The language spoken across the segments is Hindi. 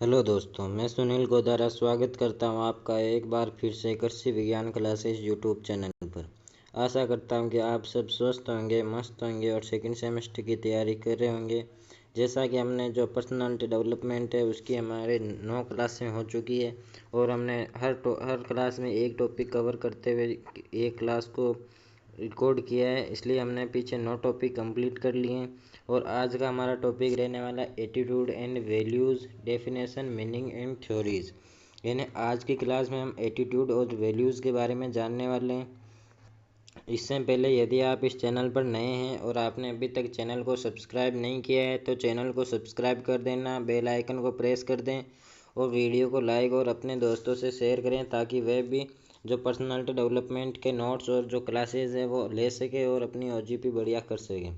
हेलो दोस्तों, मैं सुनील गोदारा स्वागत करता हूं आपका एक बार फिर से कृषि विज्ञान क्लासेस यूट्यूब चैनल पर। आशा करता हूं कि आप सब स्वस्थ होंगे, मस्त होंगे और सेकंड सेमेस्टर की तैयारी कर रहे होंगे। जैसा कि हमने जो पर्सनालिटी डेवलपमेंट है उसकी हमारे 9 क्लासें हो चुकी है और हमने हर क्लास में एक टॉपिक कवर करते हुए एक क्लास को रिकॉर्ड किया है, इसलिए हमने पीछे 9 टॉपिक कंप्लीट कर लिए हैं। और आज का हमारा टॉपिक रहने वाला है attitude and values, definition, meaning and theories. यानी आज की क्लास में हम एटीट्यूड और वैल्यूज़ के बारे में जानने वाले हैं। इससे पहले यदि आप इस चैनल पर नए हैं और आपने अभी तक चैनल को सब्सक्राइब नहीं किया है तो चैनल को सब्सक्राइब कर देना, बेल आइकन को प्रेस कर दें और वीडियो को लाइक और अपने दोस्तों से शेयर करें ताकि वह भी जो पर्सनालिटी डेवलपमेंट के नोट्स और जो क्लासेस है वो ले सके और अपनी ओजीपी बढ़िया कर सके।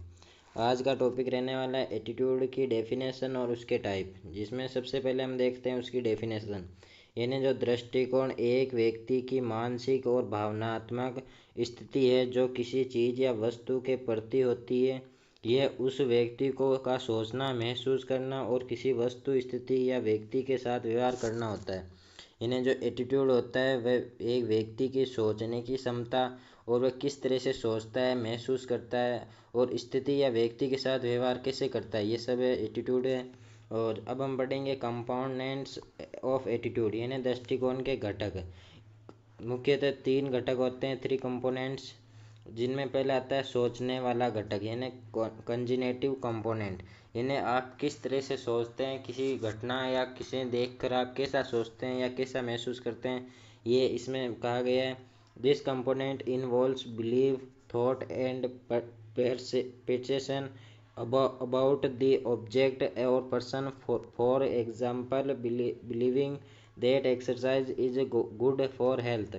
आज का टॉपिक रहने वाला है एटीट्यूड की डेफिनेशन और उसके टाइप, जिसमें सबसे पहले हम देखते हैं उसकी डेफिनेशन। यानी जो दृष्टिकोण एक व्यक्ति की मानसिक और भावनात्मक स्थिति है जो किसी चीज़ या वस्तु के प्रति होती है। यह उस व्यक्ति को का सोचना, महसूस करना और किसी वस्तु, स्थिति या व्यक्ति के साथ व्यवहार करना होता है। इन्हें जो एटीट्यूड होता है वह एक व्यक्ति की सोचने की क्षमता और वह किस तरह से सोचता है, महसूस करता है और स्थिति या व्यक्ति के साथ व्यवहार कैसे करता है, ये सब एटीट्यूड है। और अब हम पढ़ेंगे कंपोनेंट्स ऑफ एटीट्यूड, यानी दृष्टिकोण के घटक। मुख्यतः 3 घटक होते हैं, 3 कंपोनेंट्स, जिनमें पहले आता है सोचने वाला घटक यानी कंजिनेटिव कंपोनेंट। यानी आप किस तरह से सोचते हैं, किसी घटना या किसी देखकर आप कैसा सोचते हैं या कैसा महसूस करते हैं, ये इसमें कहा गया है। This component involves believe, thought and perception about the object or person. For example, believing that exercise is good for health।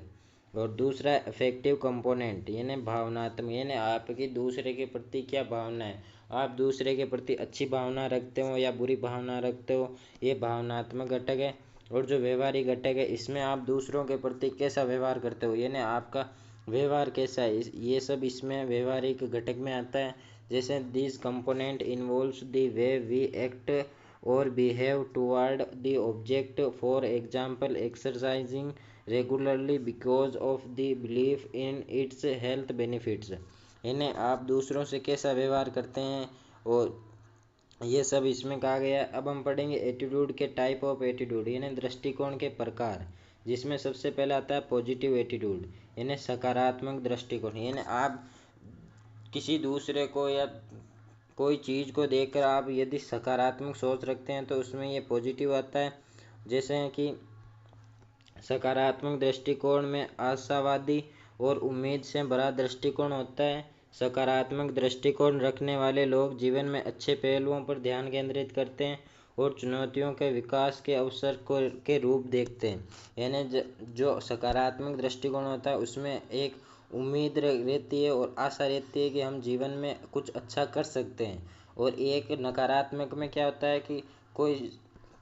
और दूसरा अफेक्टिव कंपोनेंट यानी भावनात्मक, यानी आपकी दूसरे के प्रति क्या भावना है, आप दूसरे के प्रति अच्छी भावना रखते हो या बुरी भावना रखते हो, ये भावनात्मक घटक है। और जो व्यवहारिक घटक है, इसमें आप दूसरों के प्रति कैसा व्यवहार करते हो, यानी आपका व्यवहार कैसा है, ये सब इसमें व्यवहारिक घटक में आता है। जैसे this component involves the way we act और behave toward the object. For example, exercising regularly because of the belief in its health benefits. यानी आप दूसरों से कैसा व्यवहार करते हैं और ये सब इसमें कहा गया है। अब हम पढ़ेंगे एटीट्यूड के टाइप ऑफ एटीट्यूड, यानी दृष्टिकोण के प्रकार, जिसमें सबसे पहला आता है पॉजिटिव एटीट्यूड यानी सकारात्मक दृष्टिकोण। यानी आप किसी दूसरे को या कोई चीज़ को देखकर आप यदि सकारात्मक सोच रखते हैं तो उसमें ये पॉजिटिव आता है। जैसे कि सकारात्मक दृष्टिकोण में आशावादी और उम्मीद से भरा दृष्टिकोण होता है। सकारात्मक दृष्टिकोण रखने वाले लोग जीवन में अच्छे पहलुओं पर ध्यान केंद्रित करते हैं और चुनौतियों के विकास के अवसर को के रूप देखते हैं। यानी जो सकारात्मक दृष्टिकोण होता है उसमें एक उम्मीद रहती है और आशा रहती है कि हम जीवन में कुछ अच्छा कर सकते हैं। और एक नकारात्मक में क्या होता है कि कोई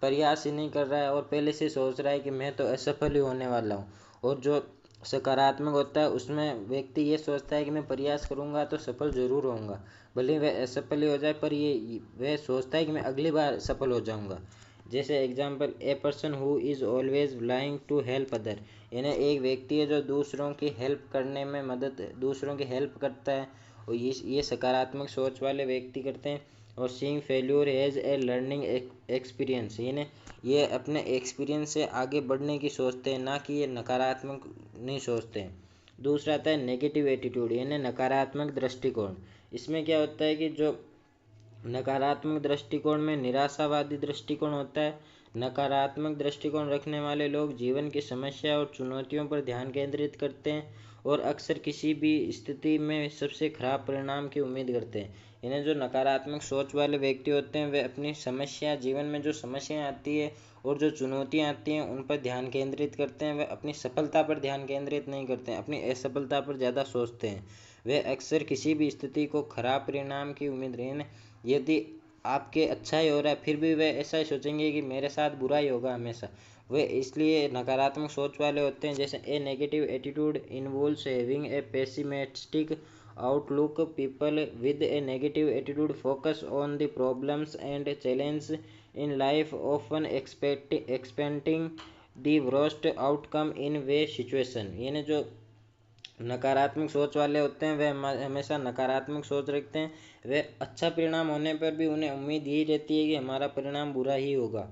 प्रयास ही नहीं कर रहा है और पहले से सोच रहा है कि मैं तो असफल ही होने वाला हूँ। और जो सकारात्मक होता है उसमें व्यक्ति ये सोचता है कि मैं प्रयास करूँगा तो सफल ज़रूर होऊंगा, भले वह असफल ही हो जाए पर ये वह सोचता है कि मैं अगली बार सफल हो जाऊँगा। जैसे example, a person who is always willing to help other. यानी एक व्यक्ति है जो दूसरों की हेल्प करने में दूसरों की हेल्प करता है और ये सकारात्मक सोच वाले व्यक्ति करते हैं। और seeing failure as a learning experience, यानी ये अपने एक्सपीरियंस से आगे बढ़ने की सोचते हैं, ना कि ये नकारात्मक नहीं सोचते हैं। दूसरा आता है नेगेटिव एटीट्यूड यानी नकारात्मक दृष्टिकोण। इसमें क्या होता है कि जो नकारात्मक दृष्टिकोण में निराशावादी दृष्टिकोण होता है। नकारात्मक दृष्टिकोण रखने वाले लोग जीवन की समस्या और चुनौतियों पर ध्यान केंद्रित करते हैं और अक्सर किसी भी स्थिति में सबसे खराब परिणाम की उम्मीद करते हैं। इन्हें जो नकारात्मक सोच वाले व्यक्ति होते हैं वे अपनी समस्या, जीवन में जो समस्याएं आती है और जो चुनौतियां आती हैं उन पर ध्यान केंद्रित करते हैं। वे अपनी सफलता पर ध्यान केंद्रित नहीं करते हैं, अपनी असफलता पर ज़्यादा सोचते हैं। वे अक्सर किसी भी स्थिति को खराब परिणाम की उम्मीद रहे, यदि आपके अच्छा ही हो रहा है फिर भी वे ऐसा ही सोचेंगे कि मेरे साथ बुरा ही होगा हमेशा। वे इसलिए नकारात्मक सोच वाले होते हैं। जैसे a negative attitude involves having a pessimistic outlook. People with a negative attitude focus on the problems and challenge in life often expecting the worst outcome in way situation. यानी जो नकारात्मक सोच वाले होते हैं वे हमेशा नकारात्मक सोच रखते हैं। वे अच्छा परिणाम होने पर भी उन्हें उम्मीद यही रहती है कि हमारा परिणाम बुरा ही होगा।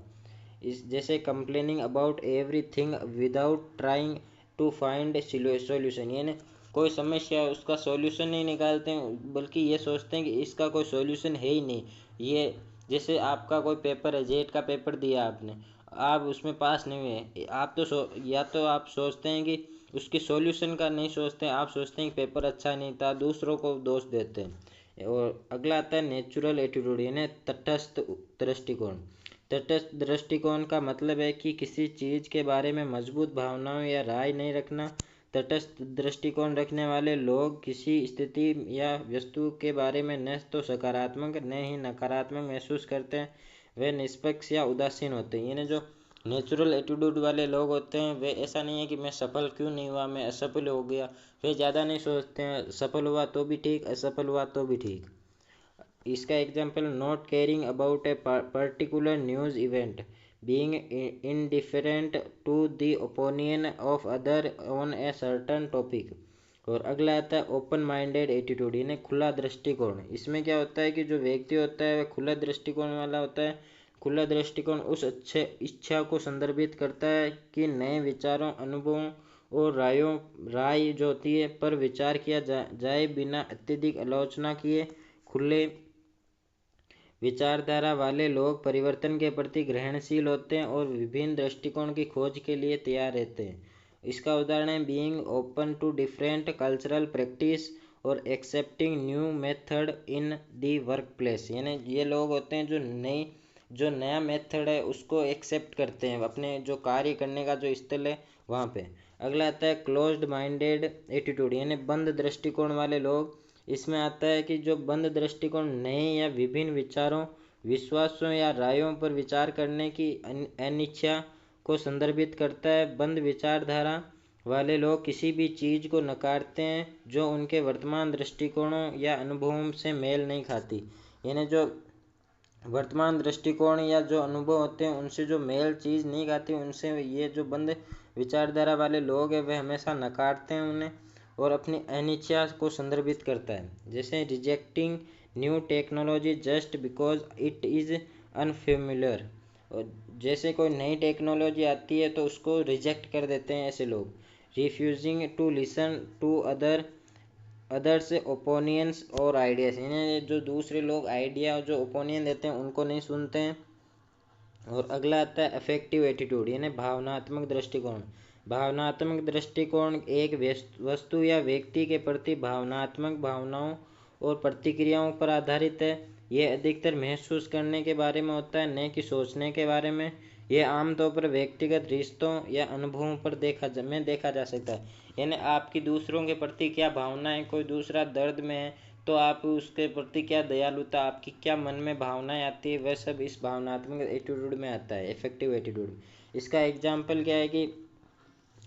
इस जैसे complaining about everything without trying to find solution. यानी कोई समस्या है उसका सॉल्यूशन नहीं निकालते हैं, बल्कि ये सोचते हैं कि इसका कोई सॉल्यूशन है ही नहीं। ये जैसे आपका कोई पेपर है, जेट का पेपर दिया आपने, आप उसमें पास नहीं हुए, आप तो या तो आप सोचते हैं कि उसकी सॉल्यूशन का नहीं सोचते हैं, आप सोचते हैं कि पेपर अच्छा नहीं था, दूसरों को दोष देते हैं। और अगला आता है नेचुरल एटीट्यूड, यानी तटस्थ दृष्टिकोण। तटस्थ दृष्टिकोण का मतलब है कि किसी चीज़ के बारे में मजबूत भावनाओं या राय नहीं रखना। तटस्थ दृष्टिकोण रखने वाले लोग किसी स्थिति या वस्तु के बारे में न तो सकारात्मक न ही नकारात्मक महसूस करते हैं। वे निष्पक्ष या उदासीन होते हैं। यानी जो नेचुरल एटीट्यूड वाले लोग होते हैं वे ऐसा नहीं है कि मैं सफल क्यों नहीं हुआ, मैं असफल हो गया, वे ज़्यादा नहीं सोचते हैं। सफल हुआ तो भी ठीक, असफल हुआ तो भी ठीक। इसका example not caring about a particular news event, being indifferent to the opinion of other on a certain topic. और अगला आता है ओपन माइंडेड एटीट्यूड, यानी खुला दृष्टिकोण। इसमें क्या होता है कि जो व्यक्ति होता है वह खुला दृष्टिकोण वाला होता है। खुला दृष्टिकोण उस अच्छे इच्छा को संदर्भित करता है कि नए विचारों, अनुभवों और राय जो होती है पर विचार किया जाए बिना अत्यधिक आलोचना किए। खुले विचारधारा वाले लोग परिवर्तन के प्रति ग्रहणशील होते हैं और विभिन्न दृष्टिकोण की खोज के लिए तैयार रहते हैं। इसका उदाहरण है being open to different cultural practice और accepting new method in the work place. यानी ये लोग होते हैं जो नया मेथड है उसको एक्सेप्ट करते हैं अपने जो कार्य करने का जो स्थल है वहाँ पे। अगला आता है क्लोज्ड माइंडेड एटीट्यूड, यानी बंद दृष्टिकोण वाले लोग। इसमें आता है कि जो बंद दृष्टिकोण नए या विभिन्न विचारों, विश्वासों या रायों पर विचार करने की अनिच्छा को संदर्भित करता है। बंद विचारधारा वाले लोग किसी भी चीज़ को नकारते हैं जो उनके वर्तमान दृष्टिकोणों या अनुभवों से मेल नहीं खाती। यानी जो वर्तमान दृष्टिकोण या जो अनुभव होते हैं उनसे जो मेल चीज़ नहीं खाती, उनसे ये जो बंद विचारधारा वाले लोग हैं वे हमेशा नकारते हैं उन्हें और अपनी अनिच्छा को संदर्भित करता है। जैसे rejecting new technology just because it is unfamiliar. और जैसे कोई नई टेक्नोलॉजी आती है तो उसको रिजेक्ट कर देते हैं ऐसे लोग। Refusing to listen to others opinions और आइडियाज़, यानी जो दूसरे लोग आइडिया जो ओपिनियन देते हैं उनको नहीं सुनते हैं। और अगला आता है अफेक्टिव एटीट्यूड, यानी भावनात्मक दृष्टिकोण। भावनात्मक दृष्टिकोण एक वस्तु या व्यक्ति के प्रति भावनात्मक भावनाओं और प्रतिक्रियाओं पर आधारित है। यह अधिकतर महसूस करने के बारे में होता है, न कि सोचने के बारे में। यह आमतौर पर व्यक्तिगत रिश्तों या अनुभवों पर देखा जा सकता है। यानी आपकी दूसरों के प्रति क्या भावना है, कोई दूसरा दर्द में है तो आप उसके प्रति क्या दयालुता, आपकी क्या मन में भावनाएं आती है, वह सब इस भावनात्मक एटीट्यूड में आता है, इफेक्टिव एटीट्यूड। इसका एग्जाम्पल क्या है कि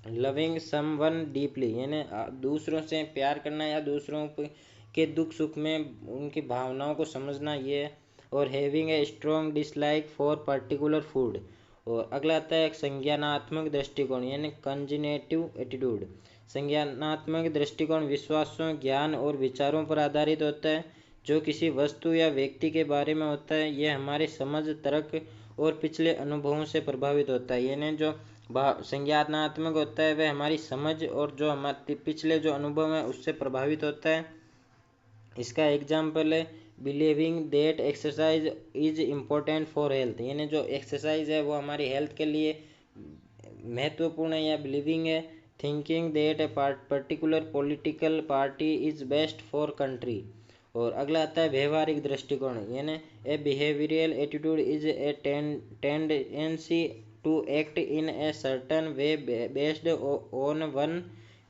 लविंग समवन डीपली, यानी दूसरों से प्यार करना या दूसरों के दुख सुख में उनकी भावनाओं को समझना ये है। और having a strong dislike for particular food. और अगला आता है एक संज्ञानात्मक दृष्टिकोण, यानी कंजिनेटिव एटीट्यूड। संज्ञानात्मक दृष्टिकोण विश्वासों, ज्ञान और विचारों पर आधारित होता है जो किसी वस्तु या व्यक्ति के बारे में होता है। यह हमारी समझ, तर्क और पिछले अनुभवों से प्रभावित होता है। यानी जो संज्ञानात्मक होता है वह हमारी समझ और जो हमारे पिछले जो अनुभव है उससे प्रभावित होता है। इसका एग्जाम्पल है believing that exercise is important for health, यानी जो एक्सरसाइज है वो हमारी हेल्थ के लिए महत्वपूर्ण है। या बिलीविंग है thinking that a particular political party is best for country. और अगला आता है व्यवहारिक दृष्टिकोण, यानी a behavioural attitude is a tendency to act in a certain way based on one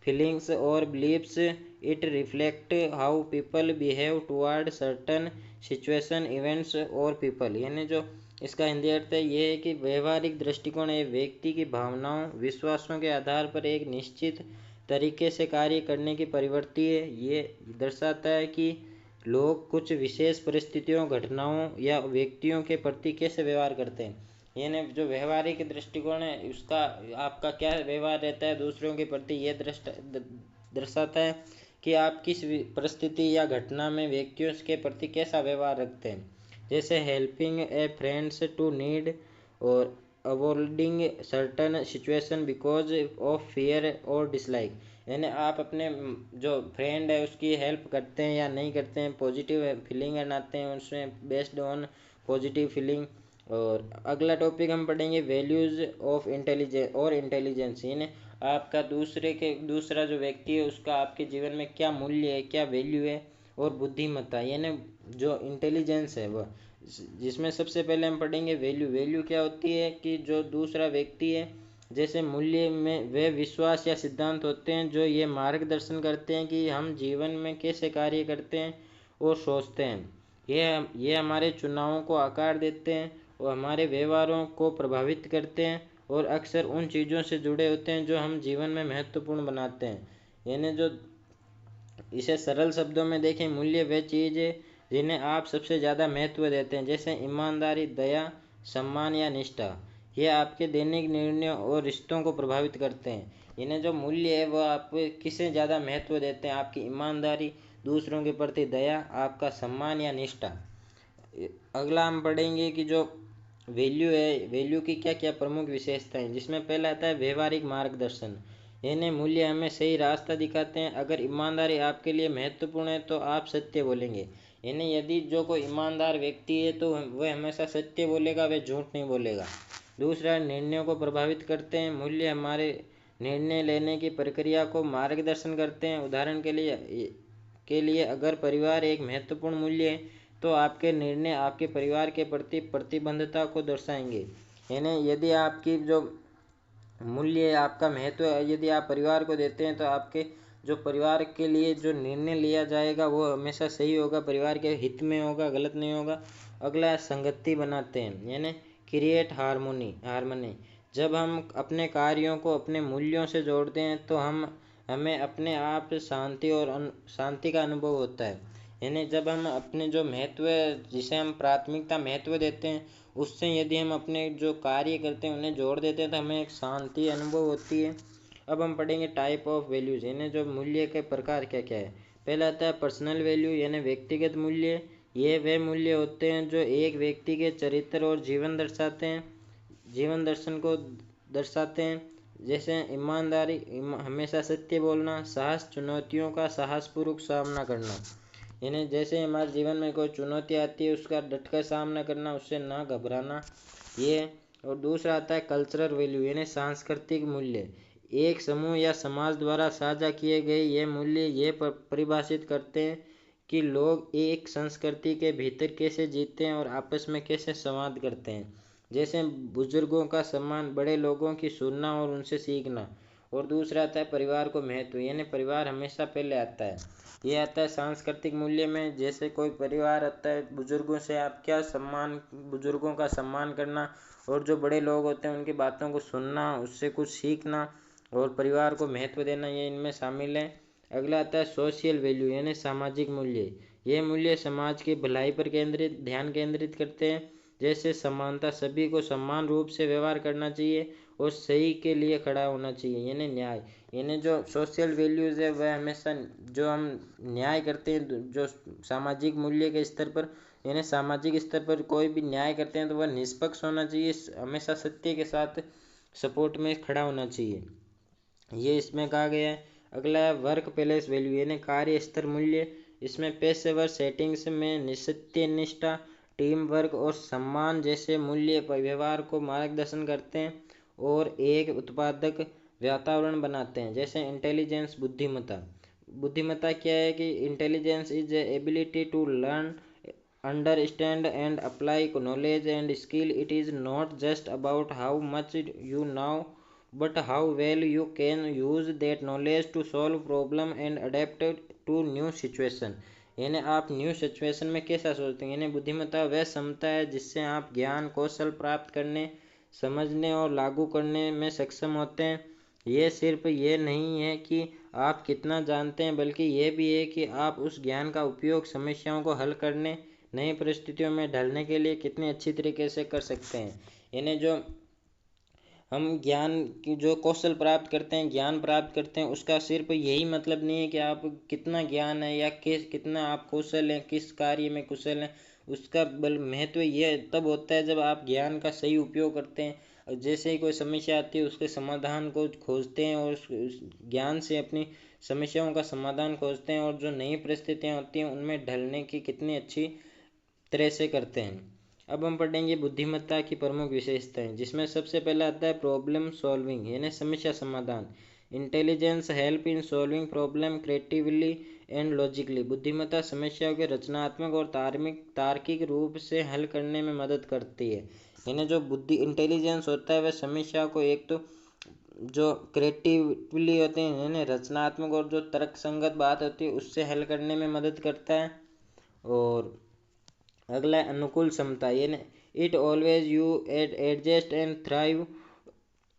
feelings और believes. It reflect how people behave toward certain situation, events और पीपल। यानी जो इसका हिंदी अर्थ है ये है कि व्यवहारिक दृष्टिकोण एक व्यक्ति की भावनाओं, विश्वासों के आधार पर एक निश्चित तरीके से कार्य करने की प्रवृत्ति है। ये दर्शाता है कि लोग कुछ विशेष परिस्थितियों, घटनाओं या व्यक्तियों के प्रति कैसे व्यवहार करते हैं। यानी जो व्यवहारिक दृष्टिकोण है उसका आपका क्या व्यवहार रहता है दूसरों के प्रति, ये दर्शाता है कि आप किस परिस्थिति या घटना में व्यक्तियों के प्रति कैसा व्यवहार रखते हैं। जैसे helping a friends to need और avoiding certain situation because of fear और डिसलाइक। यानी आप अपने जो फ्रेंड है उसकी हेल्प करते हैं या नहीं करते हैं, पॉजिटिव फीलिंग बनाते हैं उसमें बेस्ड ऑन पॉजिटिव फीलिंग। और अगला टॉपिक हम पढ़ेंगे वैल्यूज़ ऑफ इंटेलिजेंस। यानी आपका दूसरा जो व्यक्ति है उसका आपके जीवन में क्या मूल्य है, क्या वैल्यू है। और बुद्धिमत्ता यानी जो इंटेलिजेंस है वह, जिसमें सबसे पहले हम पढ़ेंगे वैल्यू क्या होती है कि जो दूसरा व्यक्ति है जैसे मूल्य में वे विश्वास या सिद्धांत होते हैं जो ये मार्गदर्शन करते हैं कि हम जीवन में कैसे कार्य करते हैं और सोचते हैं। ये हमारे चुनावों को आकार देते हैं और हमारे व्यवहारों को प्रभावित करते हैं और अक्सर उन चीज़ों से जुड़े होते हैं जो हम जीवन में महत्वपूर्ण बनाते हैं। यानी जो इसे सरल शब्दों में देखें, मूल्य वे चीज़ है जिन्हें आप सबसे ज़्यादा महत्व देते हैं, जैसे ईमानदारी, दया, सम्मान या निष्ठा। ये आपके दैनिक निर्णयों और रिश्तों को प्रभावित करते हैं। इन्हें जो मूल्य है वह आप किसे ज़्यादा महत्व देते हैं, आपकी ईमानदारी, दूसरों के प्रति दया, आपका सम्मान या निष्ठा। अगला हम पढ़ेंगे कि जो वैल्यू है, वैल्यू की क्या क्या प्रमुख विशेषताएं, जिसमें पहला आता है व्यवहारिक मार्गदर्शन। यानी मूल्य हमें सही रास्ता दिखाते हैं। अगर ईमानदारी आपके लिए महत्वपूर्ण है तो आप सत्य बोलेंगे। यानी यदि जो कोई ईमानदार व्यक्ति है तो वह हमेशा सत्य बोलेगा, वह झूठ नहीं बोलेगा। दूसरा, निर्णयों को प्रभावित करते हैं। मूल्य हमारे निर्णय लेने की प्रक्रिया को मार्गदर्शन करते हैं। उदाहरण के लिए अगर परिवार एक महत्वपूर्ण मूल्य है तो आपके निर्णय आपके परिवार के प्रति प्रतिबद्धता को दर्शाएंगे। यानी यदि आपकी जो मूल्य आपका महत्व यदि आप परिवार को देते हैं तो आपके जो परिवार के लिए जो निर्णय लिया जाएगा वो हमेशा सही होगा, परिवार के हित में होगा, गलत नहीं होगा। अगला संगति बनाते हैं, यानी क्रिएट हारमोनी। जब हम अपने कार्यों को अपने मूल्यों से जोड़ते हैं तो हमें अपने आप शांति का अनुभव होता है। यानी जब हम अपने जो महत्व जिसे हम प्राथमिकता महत्व देते हैं उससे यदि हम अपने जो कार्य करते हैं उन्हें जोड़ देते हैं तो हमें एक शांति अनुभव होती है। अब हम पढ़ेंगे टाइप ऑफ वैल्यूज, यानी जो मूल्य के प्रकार क्या क्या है। पहला आता है पर्सनल वैल्यू, यानी व्यक्तिगत मूल्य। ये वे मूल्य होते हैं जो एक व्यक्ति के चरित्र और जीवन दर्शन को दर्शाते हैं। जैसे ईमानदारी, हमेशा सत्य बोलना, साहस, चुनौतियों का साहसपूर्वक सामना करना। यानी जैसे हमारे जीवन में कोई चुनौती आती है उसका डटकर सामना करना, उससे ना घबराना, ये। और दूसरा आता है कल्चरल वैल्यू, यानी सांस्कृतिक मूल्य। एक समूह या समाज द्वारा साझा किए गए ये मूल्य ये परिभाषित करते हैं कि लोग एक संस्कृति के भीतर कैसे जीते हैं और आपस में कैसे संवाद करते हैं। जैसे बुजुर्गों का सम्मान, बड़े लोगों की सुनना और उनसे सीखना। और दूसरा आता है परिवार को महत्व, यानी परिवार हमेशा पहले आता है। ये आता है सांस्कृतिक मूल्य में, जैसे कोई परिवार आता है, बुजुर्गों से आप क्या सम्मान, बुजुर्गों का सम्मान करना और जो बड़े लोग होते हैं उनकी बातों को सुनना, उससे कुछ सीखना और परिवार को महत्व देना, ये इनमें शामिल है। अगला आता है सोशल वैल्यू, यानी सामाजिक मूल्य। ये मूल्य समाज की भलाई पर ध्यान केंद्रित करते हैं। जैसे समानता, सभी को समान रूप से व्यवहार करना चाहिए और सही के लिए खड़ा होना चाहिए, यानी न्याय। यानी जो सोशल वैल्यूज़ है वह हमेशा जो हम न्याय करते हैं, जो सामाजिक मूल्य के स्तर पर, यानी सामाजिक स्तर पर कोई भी न्याय करते हैं तो वह निष्पक्ष होना चाहिए, हमेशा सत्य के साथ सपोर्ट में खड़ा होना चाहिए, ये इसमें कहा गया है। अगला है वर्क प्लेस वैल्यू, यानी कार्य स्तर मूल्य। इसमें पेशेवर सेटिंग्स में सत्यनिष्ठा, टीम वर्क और सम्मान जैसे मूल्य व्यवहार को मार्गदर्शन करते हैं और एक उत्पादक वातावरण बनाते हैं। जैसे इंटेलिजेंस, बुद्धिमत्ता क्या है कि intelligence is ability to learn, understand and apply knowledge and skill. It is not just about how much you know but how well you can use that knowledge to solve problem and adapt to new situation। यानी आप न्यू सिचुएशन में कैसा सोचते हैं। यानी बुद्धिमत्ता वह क्षमता है जिससे आप ज्ञान कौशल प्राप्त करने, समझने और लागू करने में सक्षम होते हैं। ये सिर्फ ये नहीं है कि आप कितना जानते हैं, बल्कि ये भी है कि आप उस ज्ञान का उपयोग समस्याओं को हल करने, नई परिस्थितियों में ढलने के लिए कितनी अच्छी तरीके से कर सकते हैं। यानी जो हम ज्ञान की जो कौशल प्राप्त करते हैं, ज्ञान प्राप्त करते हैं, उसका सिर्फ यही मतलब नहीं है कि आप कितना ज्ञान है या कितना आप कुशल हैं, किस कार्य में कुशल हैं। उसका बल महत्व ये तब होता है जब आप ज्ञान का सही उपयोग करते हैं, और जैसे ही कोई समस्या आती है उसके समाधान को खोजते हैं और उस ज्ञान से अपनी समस्याओं का समाधान खोजते हैं, और जो नई परिस्थितियाँ होती हैं उनमें ढलने की कितनी अच्छी तरह से करते हैं। अब हम पढ़ेंगे बुद्धिमत्ता की प्रमुख विशेषताएं, जिसमें सबसे पहले आता है प्रॉब्लम सॉल्विंग यानी समस्या समाधान। Intelligence help in solving problem creatively and logically. बुद्धिमत्ता समस्याओं के रचनात्मक और तार्किक रूप से हल करने में मदद करती है। यानी जो बुद्धि इंटेलिजेंस होता है वह समस्या को एक तो जो क्रिएटिवली होते हैं यानी रचनात्मक और जो तर्क संगत बात होती है उससे हल करने में मदद करता है। और अगला है अनुकूल क्षमता, यानी it always you adjust and thrive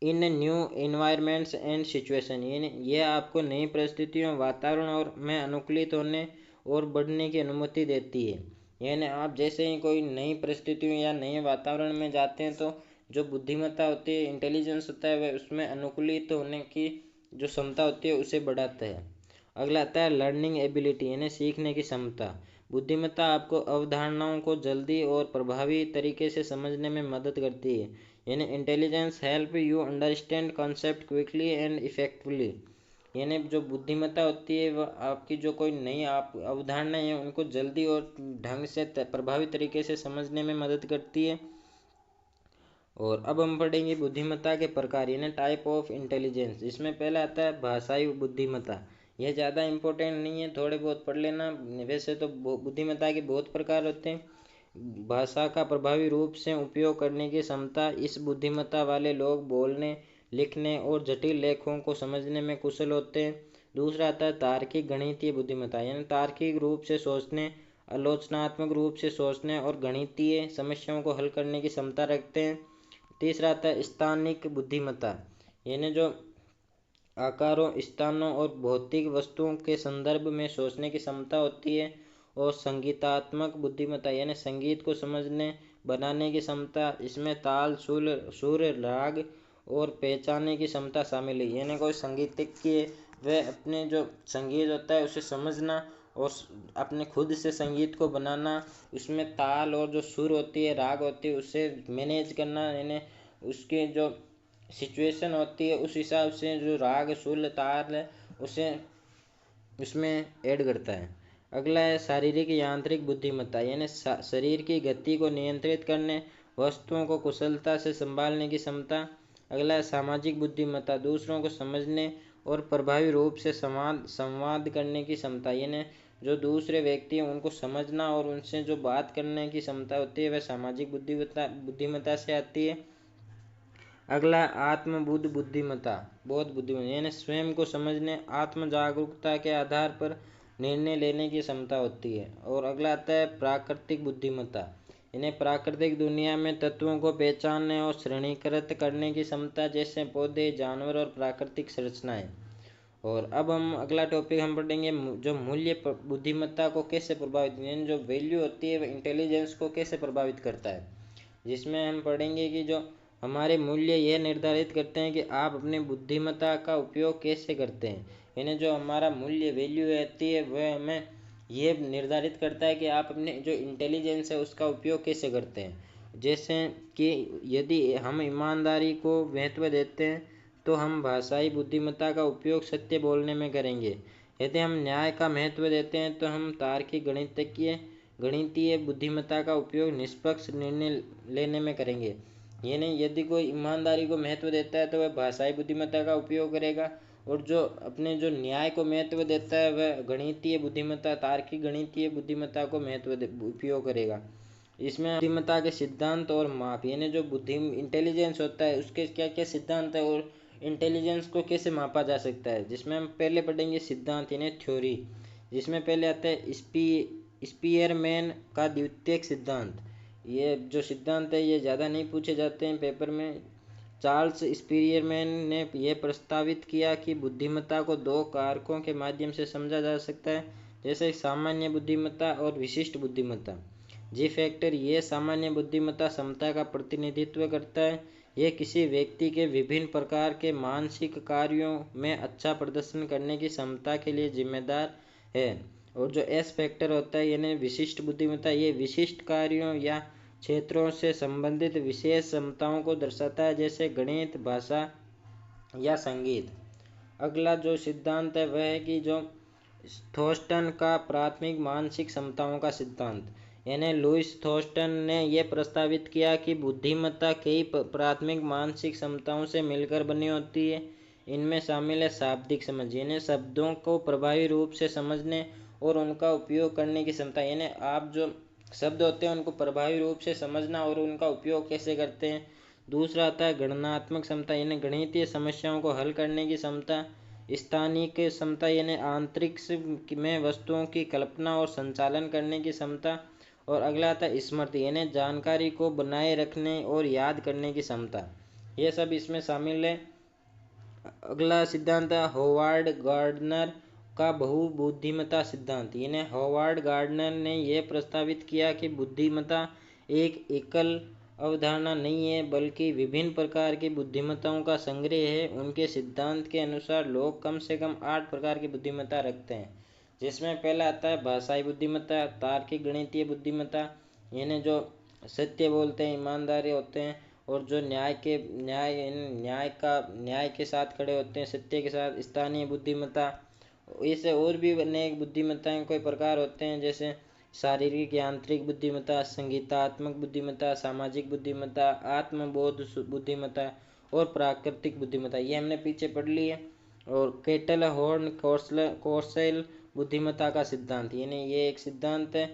in new environments and situation. यानी यह आपको नई परिस्थितियों, वातावरण और में अनुकूलित होने और बढ़ने की अनुमति देती है। यानी आप जैसे ही कोई नई परिस्थितियों या नए वातावरण में जाते हैं तो जो बुद्धिमत्ता होती है, इंटेलिजेंस होता है, वह उसमें अनुकूलित होने की जो क्षमता होती है उसे बढ़ाता है। अगला आता है लर्निंग एबिलिटी यानी सीखने की क्षमता। बुद्धिमत्ता आपको अवधारणाओं को जल्दी और प्रभावी तरीके से समझने में मदद करती है। यानी intelligence help you understand concept quickly and effectively. यानी जो बुद्धिमत्ता होती है वह आपकी जो कोई नई आप अवधारणाएं हैं उनको जल्दी और ढंग से प्रभावी तरीके से समझने में मदद करती है। और अब हम पढ़ेंगे बुद्धिमत्ता के प्रकार यानी टाइप ऑफ इंटेलिजेंस, जिसमें पहला आता है भाषाई बुद्धिमत्ता। यह ज़्यादा इम्पोर्टेंट नहीं है, थोड़े बहुत पढ़ लेना। वैसे तो बुद्धिमत्ता के बहुत प्रकार होते हैं। भाषा का प्रभावी रूप से उपयोग करने की क्षमता, इस बुद्धिमत्ता वाले लोग बोलने, लिखने और जटिल लेखों को समझने में कुशल होते हैं। दूसरा आता है तार्किक गणितीय बुद्धिमत्ता यानी तार्किक रूप से सोचने, आलोचनात्मक रूप से सोचने और गणितीय समस्याओं को हल करने की क्षमता रखते हैं। तीसरा आता है स्थानिक बुद्धिमत्ता यानी जो आकारों, स्थानों और भौतिक वस्तुओं के संदर्भ में सोचने की क्षमता होती है। और संगीतात्मक बुद्धिमत्ता यानी संगीत को समझने, बनाने की क्षमता, इसमें ताल, सुर, राग और पहचानने की क्षमता शामिल है। यानी कोई संगीतज्ञ वह अपने जो संगीत होता है उसे समझना और अपने खुद से संगीत को बनाना, उसमें ताल और जो सुर होती है, राग होती है, उसे मैनेज करना, यानी उसके जो सिचुएशन होती है उस हिसाब से जो राग, सुर, ताल है उसे उसमें ऐड करता है। अगला है शारीरिक यांत्रिक बुद्धिमत्ता यानी शरीर की गति को नियंत्रित करने, वस्तुओं को कुशलता से संभालने की क्षमता। अगला है सामाजिक बुद्धिमत्ता, दूसरों को समझने और प्रभावी रूप से संवाद करने की क्षमता। यानी जो दूसरे व्यक्ति हैं उनको समझना और उनसे जो बात करने की क्षमता होती है वह सामाजिक बुद्धिमत्ता से आती है। अगला आत्मबुद्ध बुद्धिमत्ता, बोध बुद्धिमत्ता यानी स्वयं को समझने, आत्म जागरूकता के आधार पर निर्णय लेने की क्षमता होती है। और अगला आता है प्राकृतिक बुद्धिमत्ता यानी प्राकृतिक दुनिया में तत्वों को पहचानने और श्रेणीकृत करने की क्षमता, जैसे पौधे, जानवर और प्राकृतिक संरचनाएं। और अब हम अगला टॉपिक हम पढ़ेंगे जो मूल्य बुद्धिमत्ता को कैसे प्रभावित, यानी जो वैल्यू होती है वह इंटेलिजेंस को कैसे प्रभावित करता है। जिसमें हम पढ़ेंगे कि जो हमारे मूल्य यह निर्धारित करते हैं कि आप अपनी बुद्धिमत्ता का उपयोग कैसे करते हैं। यानी जो हमारा मूल्य वैल्यू रहती है वह हमें यह निर्धारित करता है कि आप अपने जो इंटेलिजेंस है उसका उपयोग कैसे करते हैं। जैसे कि यदि हम ईमानदारी को महत्व देते हैं तो हम भाषाई बुद्धिमत्ता का उपयोग सत्य बोलने में करेंगे। यदि हम न्याय का महत्व देते हैं तो हम तार्किक गणितीय बुद्धिमत्ता का उपयोग निष्पक्ष निर्णय लेने में करेंगे। यानी यदि कोई ईमानदारी को महत्व देता है तो वह भाषाई बुद्धिमत्ता का उपयोग करेगा, और जो अपने जो न्याय को महत्व देता है वह गणितीय बुद्धिमत्ता, तार्किक गणितीय बुद्धिमत्ता को उपयोग करेगा। इसमें बुद्धिमत्ता के सिद्धांत और माप, यानी जो बुद्धि इंटेलिजेंस होता है उसके क्या क्या सिद्धांत है और इंटेलिजेंस को कैसे मापा जा सकता है। जिसमें हम पहले पढ़ेंगे सिद्धांत यानी थ्योरी, जिसमें पहले आता है स्पीयरमैन का द्वितीयक सिद्धांत। ये जो सिद्धांत है ये ज़्यादा नहीं पूछे जाते हैं पेपर में, चार्ल्स स्पीयरमैन ने यह प्रस्तावित किया कि बुद्धिमत्ता को दो कारकों के माध्यम से समझा जा सकता है, जैसे सामान्य बुद्धिमत्ता और विशिष्ट बुद्धिमत्ता। जी फैक्टर ये सामान्य बुद्धिमत्ता क्षमता का प्रतिनिधित्व करता है। यह किसी व्यक्ति के विभिन्न प्रकार के मानसिक कार्यों में अच्छा प्रदर्शन करने की क्षमता के लिए जिम्मेदार है। और जो एस फैक्टर होता है यानी विशिष्ट बुद्धिमत्ता, ये विशिष्ट कार्यों या क्षेत्रों से संबंधित विशेष क्षमताओं को दर्शाता है, जैसे गणित, भाषा या संगीत। अगला जो सिद्धांत है वह है कि जो थॉर्स्टन का प्राथमिक मानसिक क्षमताओं का सिद्धांत, यानी लुईस थॉर्स्टन ने यह प्रस्तावित किया कि बुद्धिमत्ता कई प्राथमिक मानसिक क्षमताओं से मिलकर बनी होती है। इनमें शामिल है शाब्दिक समझ, यानी शब्दों को प्रभावी रूप से समझने और उनका उपयोग करने की क्षमता, यानी आप जो शब्द होते हैं उनको प्रभावी रूप से समझना और उनका उपयोग कैसे करते हैं। दूसरा आता है गणनात्मक क्षमता, यानी गणितीय समस्याओं को हल करने की क्षमता। स्थानिक क्षमता यानी अंतरिक्ष में वस्तुओं की कल्पना और संचालन करने की क्षमता। और अगला आता है स्मृति, यानी जानकारी को बनाए रखने और याद करने की क्षमता। ये सब इसमें शामिल है। अगला सिद्धांत है होवार्ड गार्डनर का बहुबुद्धिमत्ता सिद्धांत, यानी होवार्ड गार्डनर ने यह प्रस्तावित किया कि बुद्धिमत्ता एक एकल अवधारणा नहीं है, बल्कि विभिन्न प्रकार की बुद्धिमत्ताओं का संग्रह है। उनके सिद्धांत के अनुसार लोग कम से कम 8 प्रकार की बुद्धिमत्ता रखते हैं, जिसमें पहला आता है भाषाई बुद्धिमत्ता, तार्किक गणितीय बुद्धिमत्ता, यानी जो सत्य बोलते हैं, ईमानदारी होते हैं, और जो न्याय के साथ खड़े होते हैं, सत्य के साथ। स्थानीय बुद्धिमत्ता, इससे और भी अनेक बुद्धिमत्ताएं कोई प्रकार होते हैं, जैसे शारीरिक यांत्रिक बुद्धिमत्ता, संगीतात्मक बुद्धिमत्ता, सामाजिक बुद्धिमत्ता, आत्मबोध बुद्धिमत्ता और प्राकृतिक बुद्धिमत्ता। ये हमने पीछे पढ़ ली है। और केटल हॉर्न कौशल बुद्धिमत्ता का सिद्धांत, यानी ये एक सिद्धांत है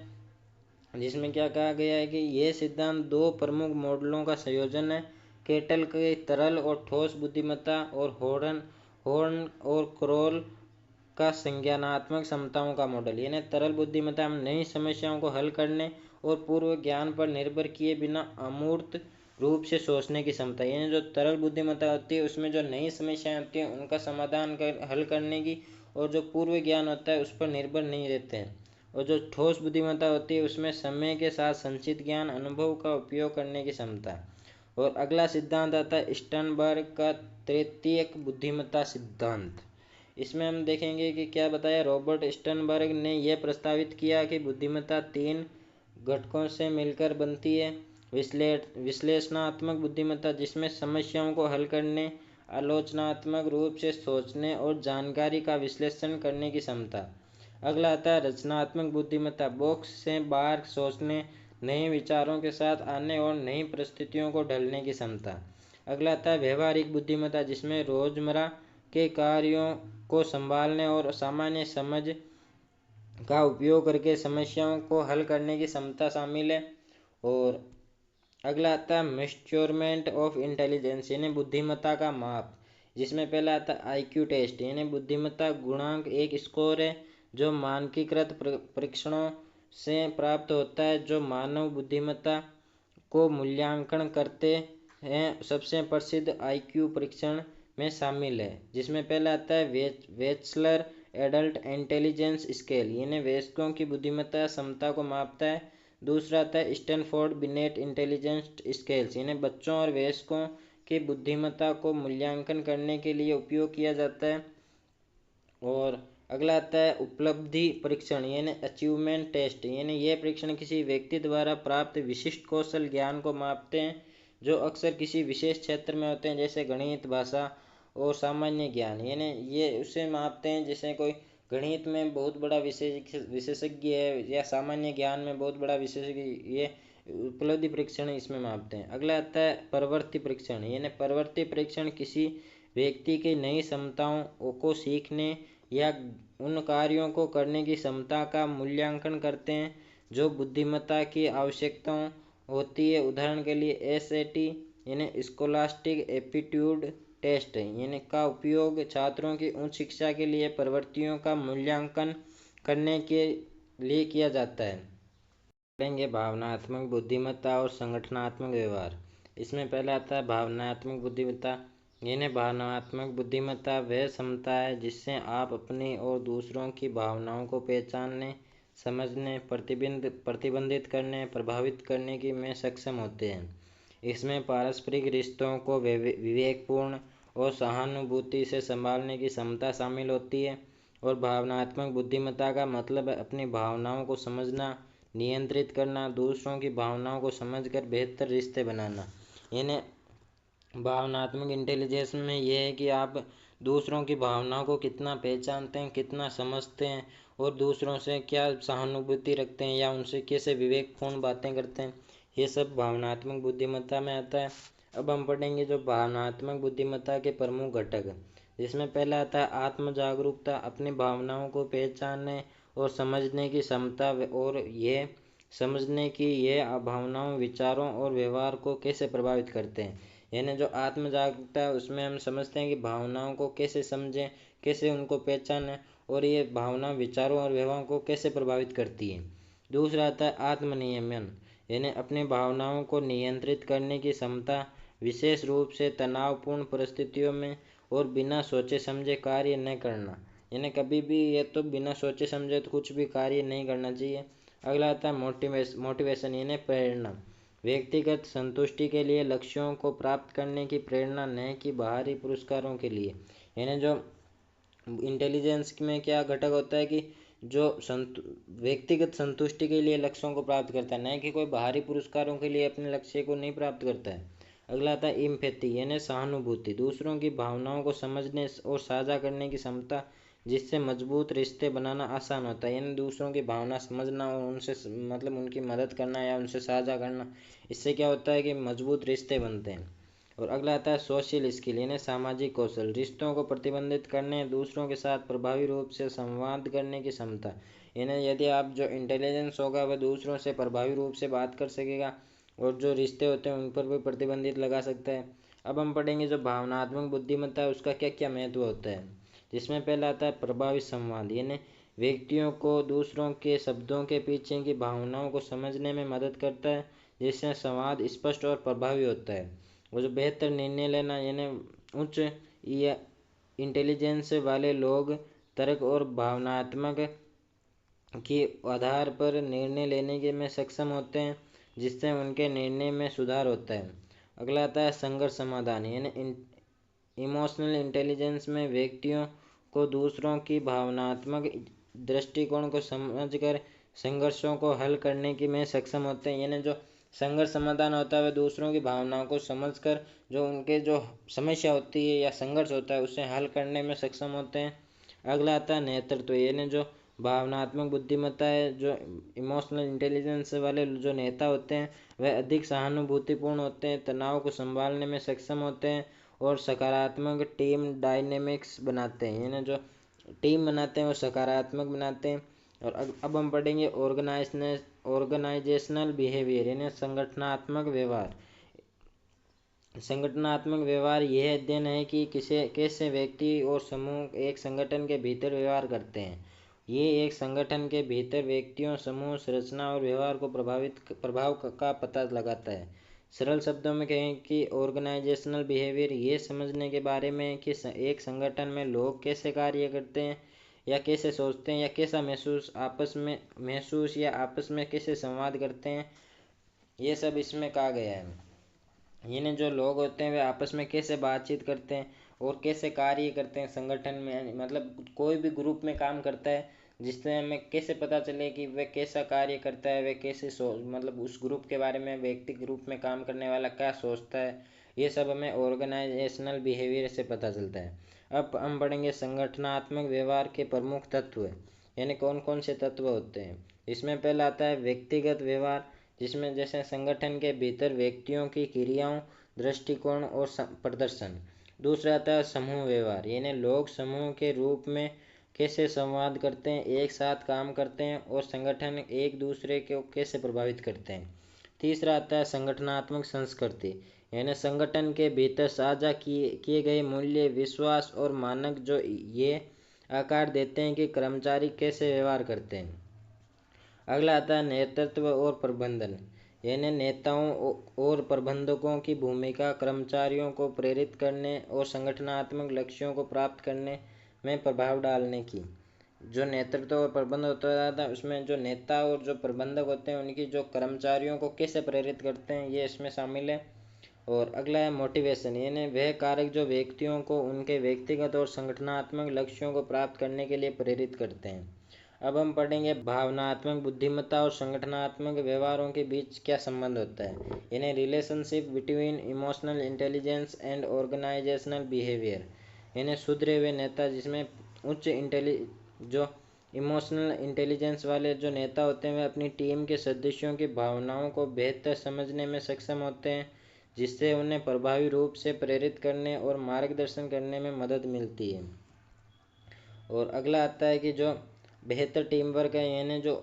जिसमें क्या कहा गया है कि यह सिद्धांत दो प्रमुख मॉडलों का संयोजन है। केटल के तरल और ठोस बुद्धिमत्ता और हॉर्न और क्रोल का संज्ञानात्मक क्षमताओं का मॉडल, यानी तरल बुद्धिमत्ता में नई समस्याओं को हल करने और पूर्व ज्ञान पर निर्भर किए बिना अमूर्त रूप से सोचने की क्षमता। यानी जो तरल बुद्धिमत्ता होती है उसमें जो नई समस्याएं होती हैं उनका समाधान हल करने की, और जो पूर्व ज्ञान होता है उस पर निर्भर नहीं रहते हैं। और जो ठोस बुद्धिमत्ता होती है उसमें समय के साथ संचित ज्ञान अनुभव का उपयोग करने की क्षमता। और अगला सिद्धांत आता है स्टर्नबर्ग का तृतीयक बुद्धिमत्ता सिद्धांत। इसमें हम देखेंगे कि क्या बताया। रॉबर्ट स्टर्नबर्ग ने यह प्रस्तावित किया कि बुद्धिमत्ता 3 घटकों से मिलकर बनती है। विश्लेषणात्मक बुद्धिमत्ता, जिसमें समस्याओं को हल करने, आलोचनात्मक रूप से सोचने और जानकारी का विश्लेषण करने की क्षमता। अगला आता है रचनात्मक बुद्धिमत्ता, बॉक्स से बाहर सोचने, नए विचारों के साथ आने और नई परिस्थितियों को ढलने की क्षमता। अगला आता है व्यवहारिक बुद्धिमत्ता, जिसमें रोजमर्रा के कार्यों को संभालने और सामान्य समझ का उपयोग करके समस्याओं को हल करने की क्षमता शामिल है। और अगला आता है मेजरमेंट ऑफ इंटेलिजेंस, यानी बुद्धिमत्ता का माप, जिसमें पहला आता है आईक्यू टेस्ट, यानी बुद्धिमत्ता गुणांक एक स्कोर है जो मानकीकृत परीक्षणों से प्राप्त होता है, जो मानव बुद्धिमत्ता को मूल्यांकन करते हैं। सबसे प्रसिद्ध आईक्यू परीक्षण में शामिल है, जिसमें पहला आता है वेचलर एडल्ट इंटेलिजेंस स्केल, यानी वयस्कों की बुद्धिमत्ता क्षमता को मापता है। दूसरा आता है स्टैनफोर्ड बिनेट इंटेलिजेंस स्केल्स, यानी बच्चों और वयस्कों की बुद्धिमत्ता को मूल्यांकन करने के लिए उपयोग किया जाता है। और अगला आता है उपलब्धि परीक्षण, यानी अचीवमेंट टेस्ट, यानी यह परीक्षण किसी व्यक्ति द्वारा प्राप्त विशिष्ट कौशल ज्ञान को मापते हैं, जो अक्सर किसी विशेष क्षेत्र में होते हैं, जैसे गणित, भाषा और सामान्य ज्ञान। यानी ये उसे मापते हैं जैसे कोई गणित में बहुत बड़ा विशेषज्ञ है या सामान्य ज्ञान में बहुत बड़ा विशेषज्ञ, ये उपलब्धि परीक्षण इसमें मापते हैं। अगला आता है प्रवृत्ति परीक्षण, यानी प्रवृत्ति परीक्षण किसी व्यक्ति की नई क्षमताओं को सीखने या उन कार्यों को करने की क्षमता का मूल्यांकन करते हैं जो बुद्धिमत्ता की आवश्यकताओं होती है। उदाहरण के लिए एसएटी यानी स्कॉलास्टिक एप्टीट्यूड टेस्ट यानी का उपयोग छात्रों की उच्च शिक्षा के लिए प्रवृत्तियों का मूल्यांकन करने के लिए किया जाता है। पढ़ेंगे भावनात्मक बुद्धिमत्ता और संगठनात्मक व्यवहार। इसमें पहला आता है भावनात्मक बुद्धिमत्ता। यानी भावनात्मक बुद्धिमत्ता वह क्षमता है जिससे आप अपनी और दूसरों की भावनाओं को पहचानने, समझने, प्रतिबंधित करने, प्रभावित करने की में सक्षम होते हैं। इसमें पारस्परिक रिश्तों को विवेकपूर्ण और सहानुभूति से संभालने की क्षमता शामिल होती है। और भावनात्मक बुद्धिमत्ता का मतलब है अपनी भावनाओं को समझना, नियंत्रित करना, दूसरों की भावनाओं को समझकर बेहतर रिश्ते बनाना। यानी भावनात्मक इंटेलिजेंस में यह है कि आप दूसरों की भावनाओं को कितना पहचानते हैं, कितना समझते हैं और दूसरों से क्या सहानुभूति रखते हैं या उनसे कैसे विवेकपूर्ण बातें करते हैं। ये सब भावनात्मक बुद्धिमत्ता में आता है। अब हम पढ़ेंगे जो भावनात्मक बुद्धिमत्ता के प्रमुख घटक, जिसमें पहला आता है आत्म जागरूकता। अपनी भावनाओं को पहचानने और समझने की क्षमता और ये समझने की ये भावनाओं, विचारों और व्यवहार को कैसे प्रभावित करते हैं। यानी जो आत्म जागरूकता है उसमें हम समझते हैं कि भावनाओं को कैसे समझें, कैसे उनको पहचानें और ये भावना विचारों और व्यवहारों को कैसे प्रभावित करती है। दूसरा आता है आत्मनियमन। यानी अपनी भावनाओं को नियंत्रित करने की क्षमता, विशेष रूप से तनावपूर्ण परिस्थितियों में और बिना सोचे समझे कार्य न करना। यानी कभी भी ये तो बिना सोचे समझे तो कुछ भी कार्य नहीं करना चाहिए। अगला आता है मोटिवेशन यानी प्रेरणा। व्यक्तिगत संतुष्टि के लिए, लक्ष्यों को प्राप्त करने की प्रेरणा, न कि बाहरी पुरस्कारों के लिए। यानी जो इंटेलिजेंस में क्या घटक होता है कि जो व्यक्तिगत संतुष्टि के लिए लक्ष्यों को प्राप्त करता है, न कि कोई बाहरी पुरस्कारों के लिए अपने लक्ष्य को नहीं प्राप्त करता है। अगला आता है इम्पैथी यानी सहानुभूति। दूसरों की भावनाओं को समझने और साझा करने की क्षमता, जिससे मजबूत रिश्ते बनाना आसान होता है। यानी दूसरों की भावना समझना और उनसे मतलब उनकी मदद करना या उनसे साझा करना, इससे क्या होता है कि मजबूत रिश्ते बनते हैं। और अगला आता है सोशल स्किल यानी सामाजिक कौशल। रिश्तों को प्रतिबंधित करने, दूसरों के साथ प्रभावी रूप से संवाद करने की क्षमता। यानी यदि आप जो इंटेलिजेंस होगा वह दूसरों से प्रभावी रूप से बात कर सकेगा और जो रिश्ते होते हैं उन पर भी प्रतिबंधित लगा सकता है। अब हम पढ़ेंगे जो भावनात्मक बुद्धिमत्ता है उसका क्या क्या महत्व होता है। जिसमें पहला आता है प्रभावी संवाद। यानी व्यक्तियों को दूसरों के शब्दों के पीछे की भावनाओं को समझने में मदद करता है, जिससे संवाद स्पष्ट और प्रभावी होता है। और जो बेहतर निर्णय लेना यानी उच्च या इंटेलिजेंस वाले लोग तर्क और भावनात्मक के आधार पर निर्णय लेने के में सक्षम होते हैं, जिससे उनके निर्णय में सुधार होता है। अगला आता है संघर्ष समाधान यानी इमोशनल इंटेलिजेंस में व्यक्तियों को दूसरों की भावनात्मक दृष्टिकोण को समझकर संघर्षों को हल करने की में सक्षम होते हैं। यानी जो संघर्ष समाधान होता है वह दूसरों की भावनाओं को समझकर जो उनके जो समस्या होती है या संघर्ष होता है उसे हल करने में सक्षम होते हैं। अगला आता है नेतृत्व यानी जो भावनात्मक बुद्धिमत्ता है, जो इमोशनल इंटेलिजेंस वाले जो नेता होते हैं वह अधिक सहानुभूतिपूर्ण होते हैं, तनाव को संभालने में सक्षम होते हैं और सकारात्मक टीम डायनेमिक्स बनाते हैं। यानी जो टीम बनाते हैं वो सकारात्मक बनाते हैं। और अब हम पढ़ेंगे ऑर्गेनाइजेशनल बिहेवियर यानी संगठनात्मक व्यवहार। संगठनात्मक व्यवहार यह अध्ययन है कि कैसे व्यक्ति और समूह एक संगठन के भीतर व्यवहार करते हैं। ये एक संगठन के भीतर व्यक्तियों, समूह, संरचना और व्यवहार को प्रभाव का पता लगाता है। सरल शब्दों में कहें कि ऑर्गेनाइजेशनल बिहेवियर ये समझने के बारे में कि एक संगठन में लोग कैसे कार्य करते हैं या कैसे सोचते हैं या कैसा महसूस या आपस में कैसे संवाद करते हैं, ये सब इसमें कहा गया है। यानी जो लोग होते हैं वे आपस में कैसे बातचीत करते हैं और कैसे कार्य करते हैं संगठन में, मतलब कोई भी ग्रुप में काम करता है, जिससे हमें कैसे पता चले कि वह कैसा कार्य करता है, वह कैसे मतलब उस ग्रुप के बारे में, व्यक्ति ग्रुप में काम करने वाला क्या सोचता है, ये सब हमें ऑर्गेनाइजेशनल बिहेवियर से पता चलता है। अब हम पढ़ेंगे संगठनात्मक व्यवहार के प्रमुख तत्व, यानी कौन कौन से तत्व होते हैं। इसमें पहला आता है व्यक्तिगत व्यवहार, जिसमें जैसे संगठन के भीतर व्यक्तियों की क्रियाओं, दृष्टिकोण और प्रदर्शन। दूसरा आता है समूह व्यवहार, यानी लोग समूह के रूप में कैसे संवाद करते हैं, एक साथ काम करते हैं और संगठन एक दूसरे को कैसे प्रभावित करते हैं। तीसरा आता है संगठनात्मक संस्कृति, यानी संगठन के भीतर साझा किए गए मूल्य, विश्वास और मानक जो ये आकार देते हैं कि कर्मचारी कैसे व्यवहार करते हैं। अगला आता है नेतृत्व और प्रबंधन, यानी नेताओं और प्रबंधकों की भूमिका कर्मचारियों को प्रेरित करने और संगठनात्मक लक्ष्यों को प्राप्त करने में प्रभाव डालने की। जो नेतृत्व और प्रबंध होता था उसमें जो नेता और जो प्रबंधक होते हैं उनकी जो कर्मचारियों को कैसे प्रेरित करते हैं ये इसमें शामिल है। और अगला है मोटिवेशन, यानी वह कारक जो व्यक्तियों को उनके व्यक्तिगत और संगठनात्मक लक्ष्यों को प्राप्त करने के लिए प्रेरित करते हैं। अब हम पढ़ेंगे भावनात्मक बुद्धिमत्ता और संगठनात्मक व्यवहारों के बीच क्या संबंध होता है, यानी relationship between emotional intelligence and organisational behaviour. यानी सुधरे हुए नेता जिसमें उच्च जो इमोशनल इंटेलिजेंस वाले जो नेता होते हैं वे अपनी टीम के सदस्यों की भावनाओं को बेहतर समझने में सक्षम होते हैं, जिससे उन्हें प्रभावी रूप से प्रेरित करने और मार्गदर्शन करने में मदद मिलती है। और अगला आता है कि जो बेहतर टीम वर्क है, यानी जो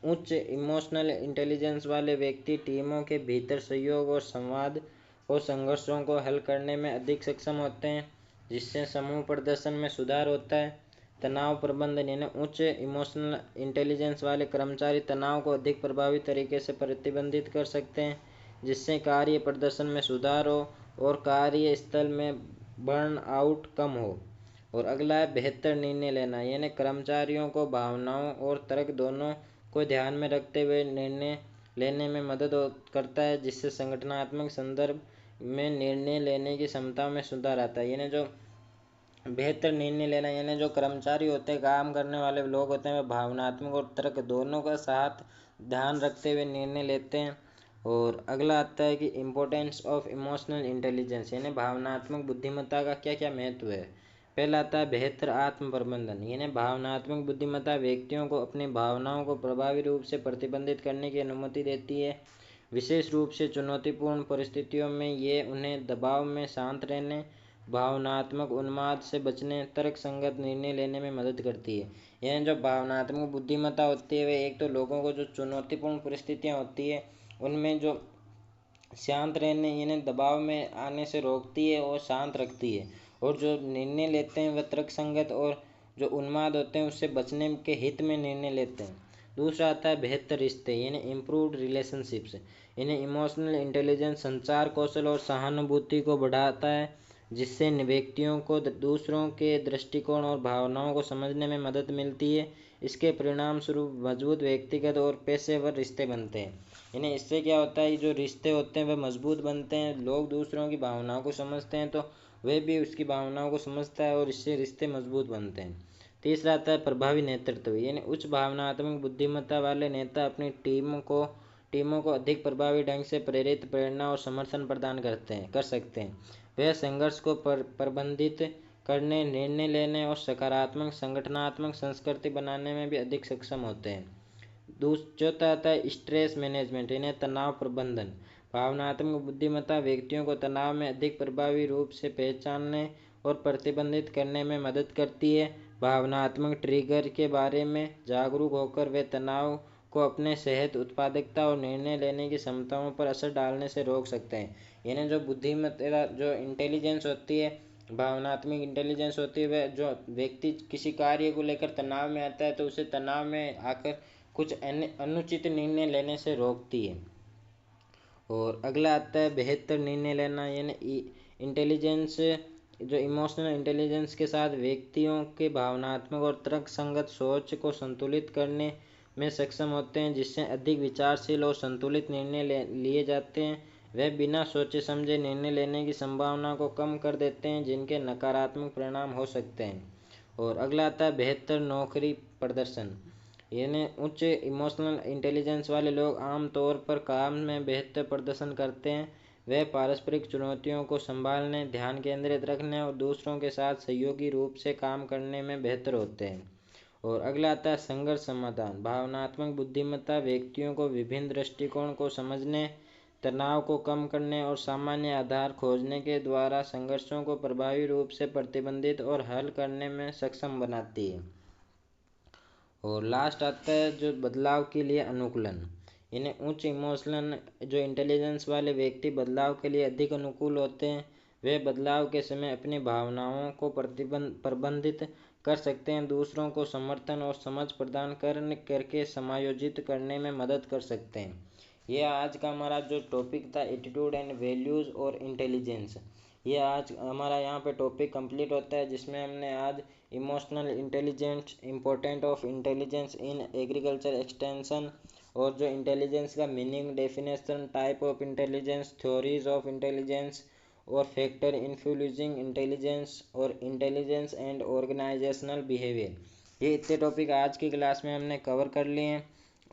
उच्च इमोशनल इंटेलिजेंस वाले व्यक्ति टीमों के भीतर सहयोग और संवाद और संघर्षों को हल करने में अधिक सक्षम होते हैं, जिससे समूह प्रदर्शन में सुधार होता है। तनाव प्रबंधन, यानी उच्च इमोशनल इंटेलिजेंस वाले कर्मचारी तनाव को अधिक प्रभावी तरीके से प्रतिबंधित कर सकते हैं, जिससे कार्य प्रदर्शन में सुधार हो और कार्यस्थल में बर्न आउट कम हो। और अगला है बेहतर निर्णय लेना, यानी कर्मचारियों को भावनाओं और तर्क दोनों को ध्यान में रखते हुए निर्णय लेने में मदद करता है, जिससे संगठनात्मक संदर्भ में निर्णय लेने की क्षमता में सुधार आता है। यानी जो बेहतर निर्णय लेना, यानी जो कर्मचारी होते हैं, काम करने वाले लोग होते हैं, वे भावनात्मक और तर्क दोनों का साथ ध्यान रखते हुए निर्णय लेते हैं। और अगला आता है कि इम्पोर्टेंस ऑफ इमोशनल इंटेलिजेंस, यानी भावनात्मक बुद्धिमत्ता का क्या क्या महत्व है। पहला आता है बेहतर आत्म प्रबंधन, यानी भावनात्मक बुद्धिमत्ता व्यक्तियों को अपनी भावनाओं को प्रभावी रूप से प्रतिबंधित करने की अनुमति देती है। विशेष रूप से चुनौतीपूर्ण परिस्थितियों में ये उन्हें दबाव में शांत रहने, भावनात्मक उन्माद से बचने, तर्क संगत निर्णय लेने में मदद करती है। यानी जो भावनात्मक बुद्धिमत्ता होती है वे एक तो लोगों को जो चुनौतीपूर्ण परिस्थितियाँ होती है उनमें जो शांत रहने यानी दबाव में आने से रोकती है और शांत रखती है, और जो निर्णय लेते हैं वह तर्क संगत और जो उन्माद होते हैं उससे बचने के हित में निर्णय लेते हैं। दूसरा आता है बेहतर रिश्ते, यानी इम्प्रूव्ड रिलेशनशिप्स, यानी इमोशनल इंटेलिजेंस संचार कौशल और सहानुभूति को बढ़ाता है, जिससे व्यक्तियों को दूसरों के दृष्टिकोण और भावनाओं को समझने में मदद मिलती है। इसके परिणाम स्वरूप मजबूत व्यक्तिगत और पेशेवर रिश्ते बनते हैं। यानी इससे क्या होता है, जो रिश्ते होते हैं वे मजबूत बनते हैं, लोग दूसरों की भावनाओं को समझते हैं तो वे भी उसकी भावनाओं को समझता है और इससे रिश्ते मजबूत बनते हैं। तीसरा आता है प्रभावी नेतृत्व, यानी उच्च भावनात्मक बुद्धिमत्ता वाले नेता अपनी टीमों को अधिक प्रभावी ढंग से प्रेरित, प्रेरणा और समर्थन प्रदान कर सकते हैं। वह संघर्ष को प्रबंधित करने, निर्णय लेने और सकारात्मक संगठनात्मक संस्कृति बनाने में भी अधिक सक्षम होते हैं। चौथा आता है स्ट्रेस मैनेजमेंट, यानी तनाव प्रबंधन। भावनात्मक बुद्धिमत्ता व्यक्तियों को तनाव में अधिक प्रभावी रूप से पहचानने और प्रतिबंधित करने में मदद करती है। भावनात्मक ट्रिगर के बारे में जागरूक होकर वे तनाव को अपने सेहत, उत्पादकता और निर्णय लेने की क्षमताओं पर असर डालने से रोक सकते हैं। यानी जो बुद्धिमत्ता जो इंटेलिजेंस होती है, भावनात्मक इंटेलिजेंस होती है, वह जो व्यक्ति किसी कार्य को लेकर तनाव में आता है तो उसे तनाव में आकर कुछ अनुचित निर्णय लेने से रोकती है। और अगला आता है बेहतर निर्णय लेना, यानी इंटेलिजेंस जो इमोशनल इंटेलिजेंस के साथ व्यक्तियों के भावनात्मक और तर्क संगत सोच को संतुलित करने में सक्षम होते हैं, जिससे अधिक विचारशील और संतुलित निर्णय लिए जाते हैं। वे बिना सोचे समझे निर्णय लेने की संभावना को कम कर देते हैं, जिनके नकारात्मक परिणाम हो सकते हैं। और अगला आता है बेहतर नौकरी प्रदर्शन, यानी उच्च इमोशनल इंटेलिजेंस वाले लोग आमतौर पर काम में बेहतर प्रदर्शन करते हैं। वे पारस्परिक चुनौतियों को संभालने, ध्यान केंद्रित रखने और दूसरों के साथ सहयोगी रूप से काम करने में बेहतर होते हैं। और अगला आता है संघर्ष समाधान। भावनात्मक बुद्धिमत्ता व्यक्तियों को विभिन्न दृष्टिकोण को समझने, तनाव को कम करने और सामान्य आधार खोजने के द्वारा संघर्षों को प्रभावी रूप से प्रतिबंधित और हल करने में सक्षम बनाती है। और लास्ट आता है जो बदलाव के लिए अनुकूलन, यानी उच्च इमोशनल जो इंटेलिजेंस वाले व्यक्ति बदलाव के लिए अधिक अनुकूल होते हैं। वे बदलाव के समय अपनी भावनाओं को प्रबंधित कर सकते हैं, दूसरों को समर्थन और समझ प्रदान करके समायोजित करने में मदद कर सकते हैं। ये आज का हमारा जो टॉपिक था एटीट्यूड एंड वैल्यूज़ और इंटेलिजेंस, ये आज हमारा यहाँ पे टॉपिक कंप्लीट होता है, जिसमें हमने आज emotional intelligence, important of intelligence in agriculture extension, और जो इंटेलिजेंस का meaning, definition, type of intelligence, theories of intelligence और फैक्टर इन्फ्लुएंसिंग इंटेलिजेंस, और इंटेलिजेंस एंड ऑर्गेनाइजेशनल बिहेवियर, ये इतने टॉपिक आज की क्लास में हमने कवर कर लिए हैं।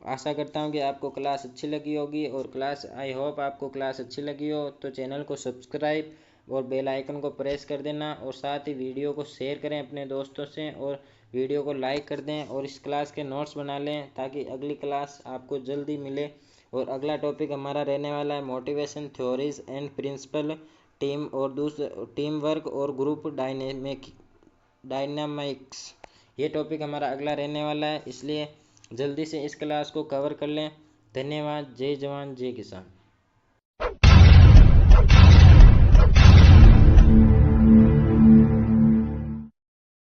आशा करता हूँ कि आपको क्लास अच्छी लगी होगी, और क्लास आई होप आपको क्लास अच्छी लगी हो तो चैनल को सब्सक्राइब और बेल आइकन को प्रेस कर देना, और साथ ही वीडियो को शेयर करें अपने दोस्तों से, और वीडियो को लाइक कर दें, और इस क्लास के नोट्स बना लें ताकि अगली क्लास आपको जल्दी मिले। और अगला टॉपिक हमारा रहने वाला है motivation theories and principle, team और टीम वर्क और ग्रुप डायनामिक्स, ये टॉपिक हमारा अगला रहने वाला है, इसलिए जल्दी से इस क्लास को कवर कर लें। धन्यवाद। जय जवान जय किसान।